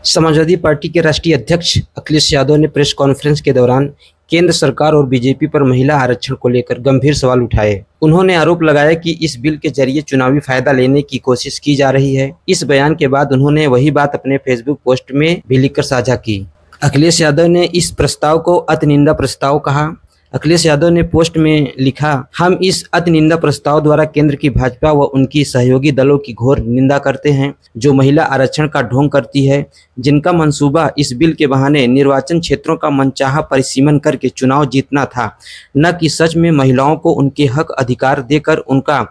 Samajwadi party के राष्ट्रीय अध्यक्ष अखिलेश यादव ने प्रेस कॉन्फ्रेंस के दौरान केंद्र सरकार और बीजेपी पर महिला आरक्षण को लेकर गंभीर सवाल उठाए। उन्होंने आरोप लगाया कि इस बिल के जरिए चुनावी फायदा लेने की कोशिश की जा रही है। इस बयान के बाद उन्होंने वही बात अपने फेसबुक पोस्ट में भी लिखकर साझा की। अखिलेश यादव ने इस प्रस्ताव को अति निंदा प्रस्ताव कहा। अखिलेश यादव ने पोस्ट में लिखा, हम इस अति निंदा प्रस्ताव द्वारा केंद्र की भाजपा व उनकी सहयोगी दलों की घोर निंदा करते हैं, जो महिला आरक्षण का ढोंग करती है, जिनका मंसूबा इस बिल के बहाने निर्वाचन क्षेत्रों का मनचाहा परिसीमन करके चुनाव जीतना था, न कि सच में महिलाओं को उनके हक अधिकार देकर उनका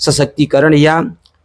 सशक्तिकरण या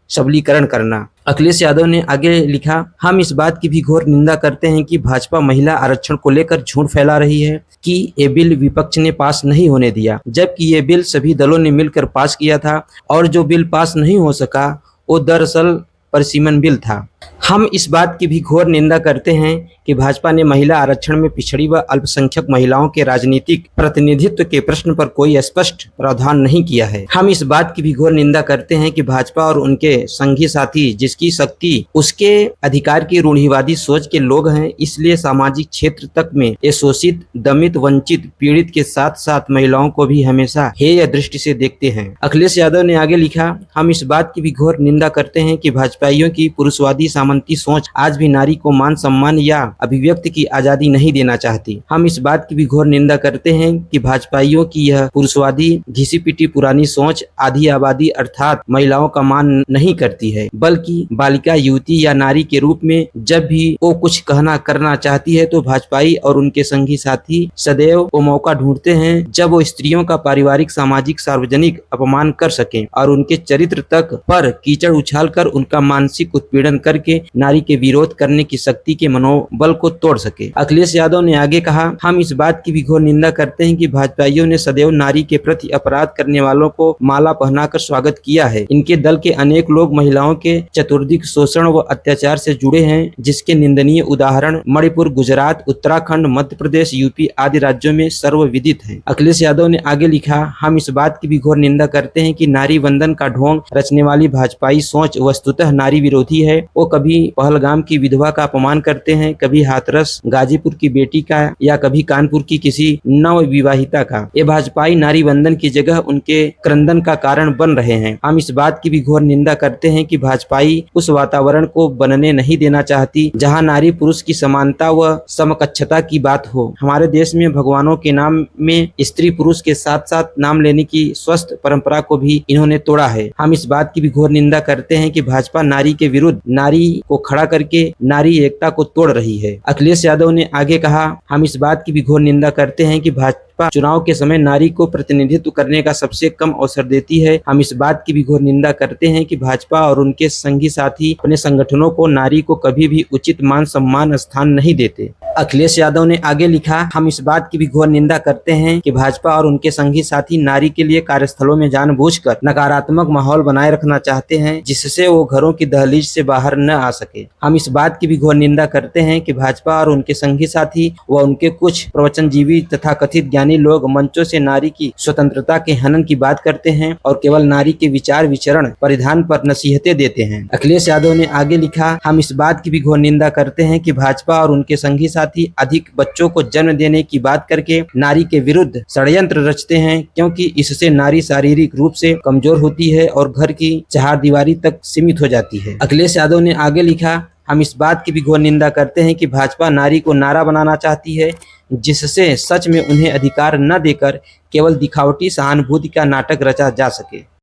सबलीकरण करना। अखिलेश यादव ने आगे लिखा, हम इस बात की भी घोर निंदा करते हैं कि भाजपा महिला आरक्षण को लेकर झूठ फैला रही है कि ये बिल विपक्ष ने पास नहीं होने दिया, जबकि ये बिल सभी दलों ने मिलकर पास किया था और जो बिल पास नहीं हो सका वो दरअसल परिसीमन बिल था। हम इस बात की भी घोर निंदा करते हैं कि भाजपा ने महिला आरक्षण में पिछड़ी व अल्पसंख्यक महिलाओं के राजनीतिक प्रतिनिधित्व के प्रश्न पर कोई स्पष्ट प्रावधान नहीं किया है। हम इस बात की भी घोर निंदा करते हैं कि भाजपा और उनके संगी साथी, जिसकी शक्ति उसके अधिकार की रूढ़िवादी सोच के लोग हैं, इसलिए सामाजिक क्षेत्र तक में ये शोषित, दमित, वंचित, पीड़ित के साथ साथ महिलाओं को भी हमेशा हेय दृष्टि से देखते हैं। अखिलेश यादव ने आगे लिखा, हम इस बात की भी घोर निंदा करते हैं कि भाजपाइयों की पुरुषवादी सामंती सोच आज भी नारी को मान सम्मान या अभिव्यक्ति की आजादी नहीं देना चाहती। हम इस बात की भी घोर निंदा करते हैं कि भाजपाइयों की यह पुरुषवादी घिसी पिटी पुरानी सोच आधी आबादी अर्थात महिलाओं का मान नहीं करती है, बल्कि बालिका, युवती या नारी के रूप में जब भी वो कुछ कहना करना चाहती है तो भाजपाई और उनके संगी साथी सदैव वो मौका ढूंढते हैं जब वो स्त्रियों का पारिवारिक, सामाजिक, सार्वजनिक अपमान कर सकें और उनके चरित्र तक पर कीचड़ उछालकर उनका मानसिक उत्पीड़न करके नारी के विरोध करने की शक्ति के मनोबल को तोड़ सके। अखिलेश यादव ने आगे कहा, हम इस बात की भी घोर निंदा करते हैं कि भाजपाइयों ने सदैव नारी के प्रति अपराध करने वालों को माला पहनाकर स्वागत किया है। इनके दल के अनेक लोग महिलाओं के चतुर्दिक शोषण व अत्याचार से जुड़े हैं, जिसके निंदनीय उदाहरण मणिपुर, गुजरात, उत्तराखंड, मध्य प्रदेश, यूपी आदि राज्यों में सर्वविदित है। अखिलेश यादव ने आगे लिखा, हम इस बात की भी घोर निंदा करते हैं कि नारी वंदन का ढोंग रचने वाली भाजपाई सोच वस्तुतः नारी विरोधी है। वो कभी पहलगाम की विधवा का अपमान करते हैं, कभी हाथरस गाजीपुर की बेटी का या कभी कानपुर की किसी नव विवाहिता का। ये भाजपाई नारी वंदन की जगह उनके क्रंदन का कारण बन रहे हैं। हम इस बात की भी घोर निंदा करते हैं कि भाजपाई उस वातावरण को बनने नहीं देना चाहती जहां नारी पुरुष की समानता व समकक्षता की बात हो। हमारे देश में भगवानों के नाम में स्त्री पुरुष के साथ साथ नाम लेने की स्वस्थ परंपरा को भी इन्होंने तोड़ा है। हम इस बात की भी घोर निंदा करते हैं कि भाजपा नारी के विरुद्ध नारी को खड़ा करके नारी एकता को तोड़ रही है। अखिलेश यादव ने आगे कहा, हम इस बात की भी घोर निंदा करते हैं कि भाजपा चुनाव के समय नारी को प्रतिनिधित्व करने का सबसे कम अवसर देती है। हम इस बात की भी घोर निंदा करते हैं कि भाजपा और उनके संगी साथी अपने संगठनों को नारी को कभी भी उचित मान सम्मान स्थान नहीं देते। अखिलेश यादव ने आगे लिखा, हम इस बात की भी घोर निंदा करते हैं कि भाजपा और उनके संगी साथी नारी के लिए कार्यस्थलों में जानबूझकर नकारात्मक माहौल बनाए रखना चाहते हैं, जिससे वो घरों की दहलीज से बाहर न आ सके। हम इस बात की भी घोर निंदा करते हैं कि भाजपा और उनके संगी साथी व उनके कुछ प्रवचनजीवी तथा कथित ज्ञानी लोग मंचों से नारी की स्वतंत्रता के हनन की बात करते हैं और केवल नारी के विचार, विचरण, परिधान पर नसीहतें देते हैं। अखिलेश यादव ने आगे लिखा, हम इस बात की भी घोर निंदा करते हैं कि भाजपा और उनके संगी साथी अधिक बच्चों को जन्म देने की बात करके नारी के विरुद्ध षड्यंत्र रचते हैं, क्योंकि इससे नारी शारीरिक रूप से कमजोर होती है और घर की चारदीवारी तक सीमित हो जाती है। अखिलेश यादव ने आगे लिखा, हम इस बात की भी घोर निंदा करते हैं कि भाजपा नारी को नारा बनाना चाहती है, जिससे सच में उन्हें अधिकार न देकर केवल दिखावटी सहानुभूति का नाटक रचा जा सके।